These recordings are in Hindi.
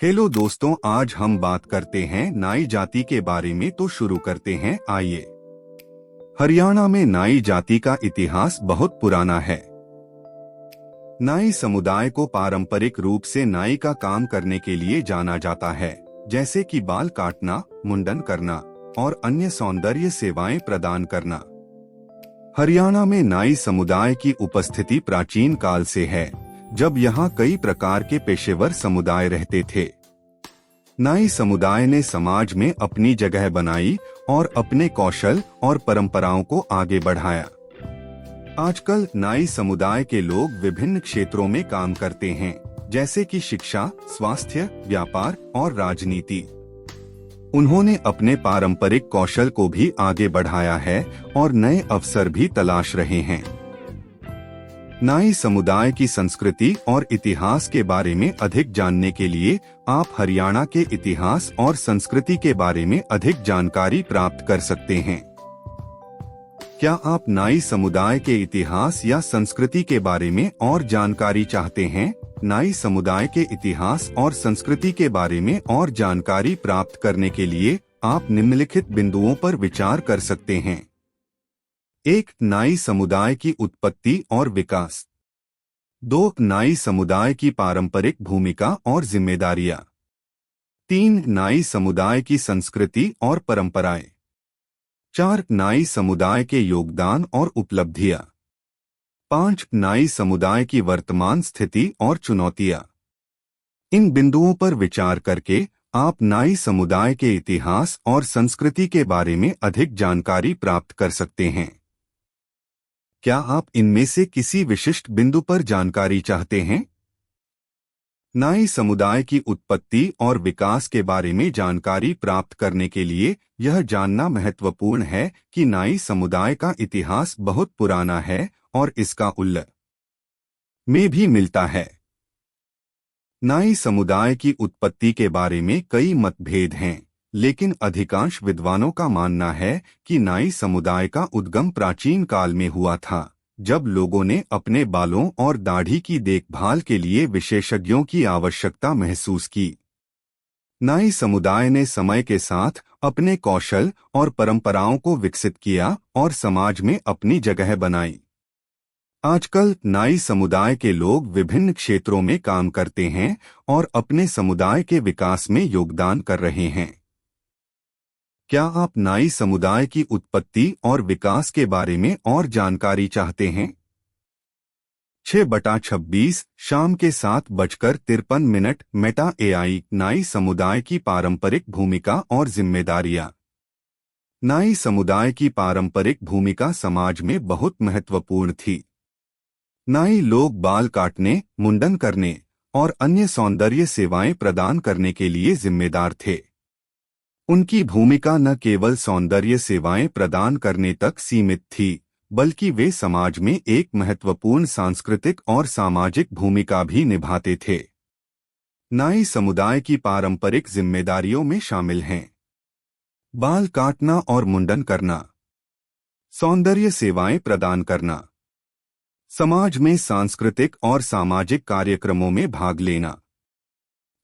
हेलो दोस्तों, आज हम बात करते हैं नाई जाति के बारे में। तो शुरू करते हैं, आइए। हरियाणा में नाई जाति का इतिहास बहुत पुराना है। नाई समुदाय को पारंपरिक रूप से नाई का काम करने के लिए जाना जाता है, जैसे कि बाल काटना, मुंडन करना और अन्य सौंदर्य सेवाएं प्रदान करना। हरियाणा में नाई समुदाय की उपस्थिति प्राचीन काल से है, जब यहाँ कई प्रकार के पेशेवर समुदाय रहते थे। नाई समुदाय ने समाज में अपनी जगह बनाई और अपने कौशल और परंपराओं को आगे बढ़ाया। आजकल नाई समुदाय के लोग विभिन्न क्षेत्रों में काम करते हैं, जैसे कि शिक्षा, स्वास्थ्य, व्यापार और राजनीति। उन्होंने अपने पारंपरिक कौशल को भी आगे बढ़ाया है और नए अवसर भी तलाश रहे हैं। नाई समुदाय की संस्कृति और इतिहास के बारे में अधिक जानने के लिए आप हरियाणा के इतिहास और संस्कृति के बारे में अधिक जानकारी प्राप्त कर सकते हैं। क्या आप नाई समुदाय के इतिहास या संस्कृति के बारे में और जानकारी चाहते हैं? नाई समुदाय के इतिहास और संस्कृति के बारे में और जानकारी प्राप्त करने के लिए आप निम्नलिखित बिंदुओं पर विचार कर सकते हैं। 1. नाई समुदाय की उत्पत्ति और विकास। 2. नाई समुदाय की पारंपरिक भूमिका और जिम्मेदारियां। 3. नाई समुदाय की संस्कृति और परंपराएं। 4. नाई समुदाय के योगदान और उपलब्धियां। 5. नाई समुदाय की वर्तमान स्थिति और चुनौतियां। इन बिंदुओं पर विचार करके आप नाई समुदाय के इतिहास और संस्कृति के बारे में अधिक जानकारी प्राप्त कर सकते हैं। क्या आप इनमें से किसी विशिष्ट बिंदु पर जानकारी चाहते हैं? नाई समुदाय की उत्पत्ति और विकास के बारे में जानकारी प्राप्त करने के लिए यह जानना महत्वपूर्ण है कि नाई समुदाय का इतिहास बहुत पुराना है और इसका उल्लेख में भी मिलता है। नाई समुदाय की उत्पत्ति के बारे में कई मतभेद हैं, लेकिन अधिकांश विद्वानों का मानना है कि नाई समुदाय का उद्गम प्राचीन काल में हुआ था, जब लोगों ने अपने बालों और दाढ़ी की देखभाल के लिए विशेषज्ञों की आवश्यकता महसूस की। नाई समुदाय ने समय के साथ अपने कौशल और परंपराओं को विकसित किया और समाज में अपनी जगह बनाई। आजकल नाई समुदाय के लोग विभिन्न क्षेत्रों में काम करते हैं और अपने समुदाय के विकास में योगदान कर रहे हैं। क्या आप नाई समुदाय की उत्पत्ति और विकास के बारे में और जानकारी चाहते हैं? 6/26 शाम के 7:53 मेटा एआई। नाई समुदाय की पारंपरिक भूमिका और जिम्मेदारियां। नाई समुदाय की पारंपरिक भूमिका समाज में बहुत महत्वपूर्ण थी। नाई लोग बाल काटने, मुंडन करने और अन्य सौंदर्य सेवाएं प्रदान करने के लिए जिम्मेदार थे। उनकी भूमिका न केवल सौंदर्य सेवाएं प्रदान करने तक सीमित थी, बल्कि वे समाज में एक महत्वपूर्ण सांस्कृतिक और सामाजिक भूमिका भी निभाते थे। नाई समुदाय की पारंपरिक जिम्मेदारियों में शामिल हैं बाल काटना और मुंडन करना, सौंदर्य सेवाएं प्रदान करना, समाज में सांस्कृतिक और सामाजिक कार्यक्रमों में भाग लेना,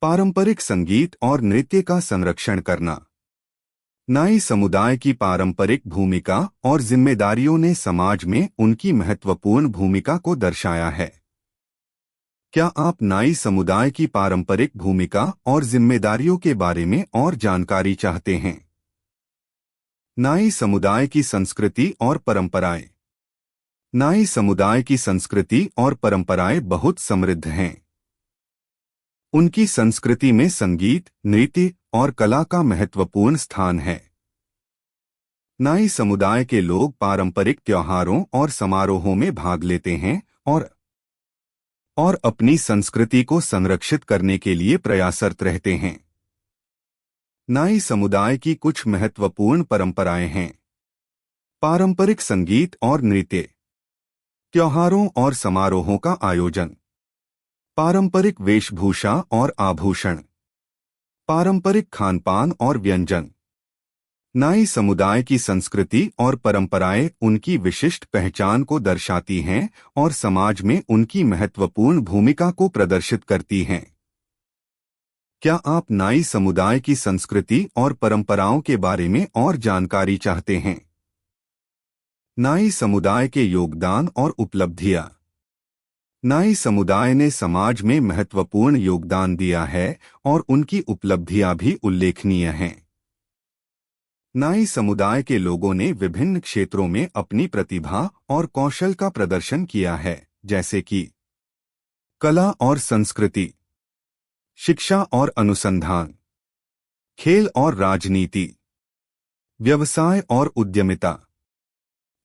पारंपरिक संगीत और नृत्य का संरक्षण करना। नाई समुदाय की पारंपरिक भूमिका और जिम्मेदारियों ने समाज में उनकी महत्वपूर्ण भूमिका को दर्शाया है। क्या आप नाई समुदाय की पारंपरिक भूमिका और जिम्मेदारियों के बारे में और जानकारी चाहते हैं? नाई समुदाय की संस्कृति और परंपराएं। नाई समुदाय की संस्कृति और परंपराएं बहुत समृद्ध हैं। उनकी संस्कृति में संगीत, नृत्य और कला का महत्वपूर्ण स्थान है। नाई समुदाय के लोग पारंपरिक त्योहारों और समारोहों में भाग लेते हैं और अपनी संस्कृति को संरक्षित करने के लिए प्रयासरत रहते हैं। नाई समुदाय की कुछ महत्वपूर्ण परंपराएं हैं। पारंपरिक संगीत और नृत्य, त्योहारों और समारोहों का आयोजन, पारंपरिक वेशभूषा और आभूषण, पारंपरिक खानपान और व्यंजन। नाई समुदाय की संस्कृति और परंपराएं उनकी विशिष्ट पहचान को दर्शाती हैं और समाज में उनकी महत्वपूर्ण भूमिका को प्रदर्शित करती हैं। क्या आप नाई समुदाय की संस्कृति और परंपराओं के बारे में और जानकारी चाहते हैं? नाई समुदाय के योगदान और उपलब्धियां। नाई समुदाय ने समाज में महत्वपूर्ण योगदान दिया है और उनकी उपलब्धियां भी उल्लेखनीय हैं। नाई समुदाय के लोगों ने विभिन्न क्षेत्रों में अपनी प्रतिभा और कौशल का प्रदर्शन किया है, जैसे कि कला और संस्कृति, शिक्षा और अनुसंधान, खेल और राजनीति, व्यवसाय और उद्यमिता।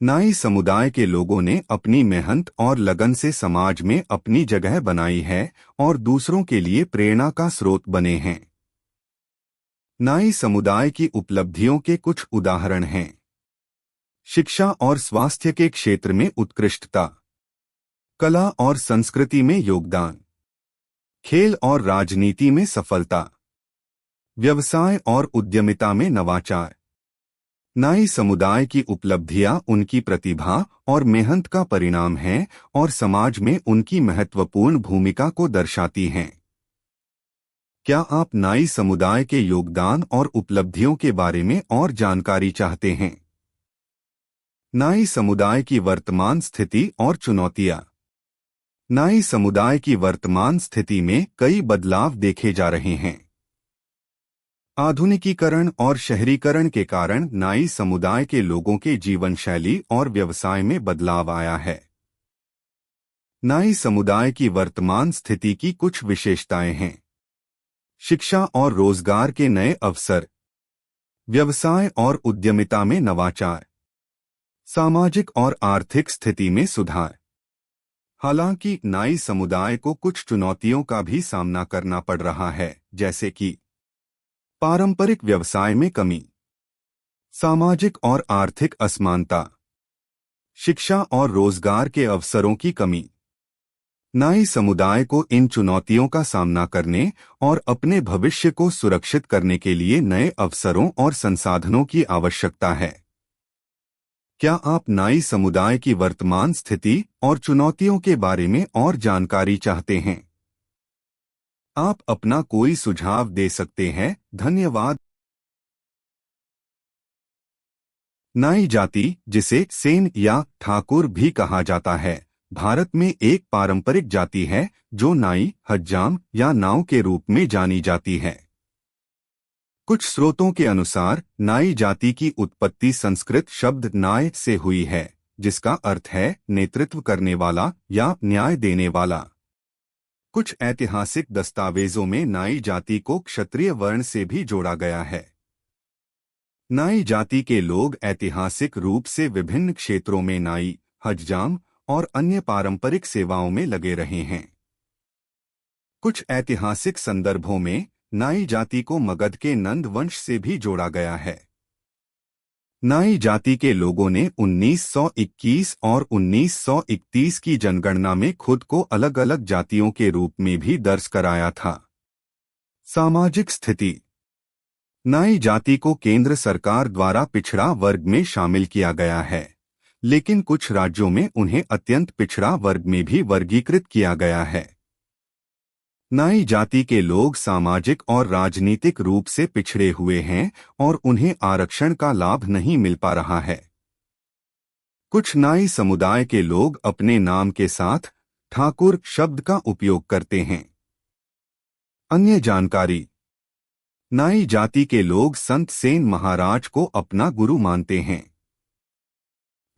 नाई समुदाय के लोगों ने अपनी मेहनत और लगन से समाज में अपनी जगह बनाई है और दूसरों के लिए प्रेरणा का स्रोत बने हैं। नाई समुदाय की उपलब्धियों के कुछ उदाहरण हैं। शिक्षा और स्वास्थ्य के क्षेत्र में उत्कृष्टता, कला और संस्कृति में योगदान, खेल और राजनीति में सफलता, व्यवसाय और उद्यमिता में नवाचार। नाई समुदाय की उपलब्धियां उनकी प्रतिभा और मेहनत का परिणाम हैं और समाज में उनकी महत्वपूर्ण भूमिका को दर्शाती हैं। क्या आप नाई समुदाय के योगदान और उपलब्धियों के बारे में और जानकारी चाहते हैं? नाई समुदाय की वर्तमान स्थिति और चुनौतियां। नाई समुदाय की वर्तमान स्थिति में कई बदलाव देखे जा रहे हैं। आधुनिकीकरण और शहरीकरण के कारण नाई समुदाय के लोगों के जीवन शैली और व्यवसाय में बदलाव आया है। नाई समुदाय की वर्तमान स्थिति की कुछ विशेषताएं हैं। शिक्षा और रोजगार के नए अवसर, व्यवसाय और उद्यमिता में नवाचार, सामाजिक और आर्थिक स्थिति में सुधार। हालांकि नाई समुदाय को कुछ चुनौतियों का भी सामना करना पड़ रहा है, जैसे कि पारंपरिक व्यवसाय में कमी, सामाजिक और आर्थिक असमानता, शिक्षा और रोजगार के अवसरों की कमी। नाई समुदाय को इन चुनौतियों का सामना करने और अपने भविष्य को सुरक्षित करने के लिए नए अवसरों और संसाधनों की आवश्यकता है। क्या आप नाई समुदाय की वर्तमान स्थिति और चुनौतियों के बारे में और जानकारी चाहते हैं? आप अपना कोई सुझाव दे सकते हैं। धन्यवाद। नाई जाति, जिसे सेन या ठाकुर भी कहा जाता है, भारत में एक पारंपरिक जाति है जो नाई, हज्जाम या नाव के रूप में जानी जाती है। कुछ स्रोतों के अनुसार नाई जाति की उत्पत्ति संस्कृत शब्द नाय से हुई है, जिसका अर्थ है नेतृत्व करने वाला या न्याय देने वाला। कुछ ऐतिहासिक दस्तावेजों में नाई जाति को क्षत्रिय वर्ण से भी जोड़ा गया है। नाई जाति के लोग ऐतिहासिक रूप से विभिन्न क्षेत्रों में नाई, हज्जाम और अन्य पारंपरिक सेवाओं में लगे रहे हैं। कुछ ऐतिहासिक संदर्भों में नाई जाति को मगध के नंद वंश से भी जोड़ा गया है। नाई जाति के लोगों ने 1921 और 1931 की जनगणना में खुद को अलग अलग जातियों के रूप में भी दर्ज कराया था। सामाजिक स्थिति। नाई जाति को केंद्र सरकार द्वारा पिछड़ा वर्ग में शामिल किया गया है, लेकिन कुछ राज्यों में उन्हें अत्यंत पिछड़ा वर्ग में भी वर्गीकृत किया गया है। नाई जाति के लोग सामाजिक और राजनीतिक रूप से पिछड़े हुए हैं और उन्हें आरक्षण का लाभ नहीं मिल पा रहा है। कुछ नाई समुदाय के लोग अपने नाम के साथ ठाकुर शब्द का उपयोग करते हैं। अन्य जानकारी। नाई जाति के लोग संत सेन महाराज को अपना गुरु मानते हैं।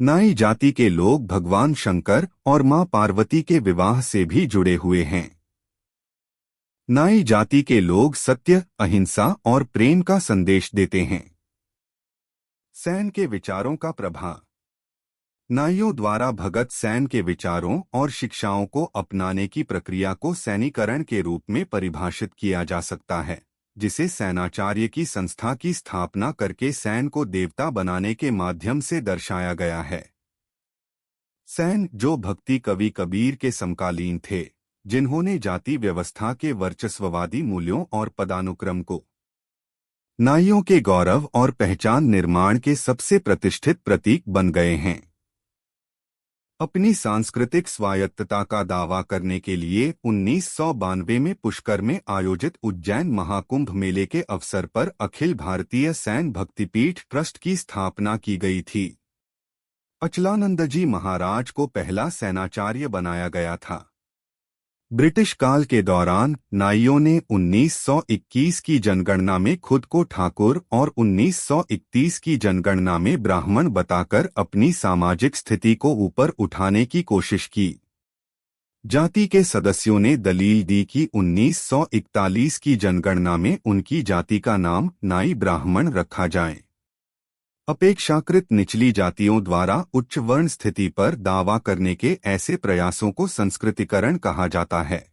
नाई जाति के लोग भगवान शंकर और मां पार्वती के विवाह से भी जुड़े हुए हैं। नाई जाति के लोग सत्य, अहिंसा और प्रेम का संदेश देते हैं। सेन के विचारों का प्रभाव। नाइयों द्वारा भगत सेन के विचारों और शिक्षाओं को अपनाने की प्रक्रिया को सैनिकरण के रूप में परिभाषित किया जा सकता है, जिसे सैनाचार्य की संस्था की स्थापना करके सेन को देवता बनाने के माध्यम से दर्शाया गया है। सेन, जो भक्ति कवि कबीर के समकालीन थे, जिन्होंने जाति व्यवस्था के वर्चस्ववादी मूल्यों और पदानुक्रम को नाइयों के गौरव और पहचान निर्माण के सबसे प्रतिष्ठित प्रतीक बन गए हैं। अपनी सांस्कृतिक स्वायत्तता का दावा करने के लिए 1992 में पुष्कर में आयोजित उज्जैन महाकुंभ मेले के अवसर पर अखिल भारतीय सैन भक्तिपीठ ट्रस्ट की स्थापना की गई थी। अचलानंद जी महाराज को पहला सेनाचार्य बनाया गया था। ब्रिटिश काल के दौरान नाइयों ने 1921 की जनगणना में खुद को ठाकुर और 1931 की जनगणना में ब्राह्मण बताकर अपनी सामाजिक स्थिति को ऊपर उठाने की कोशिश की। जाति के सदस्यों ने दलील दी कि 1941 की जनगणना में उनकी जाति का नाम नाई ब्राह्मण रखा जाए। अपेक्षाकृत निचली जातियों द्वारा उच्च वर्ण स्थिति पर दावा करने के ऐसे प्रयासों को संस्कृतिकरण कहा जाता है।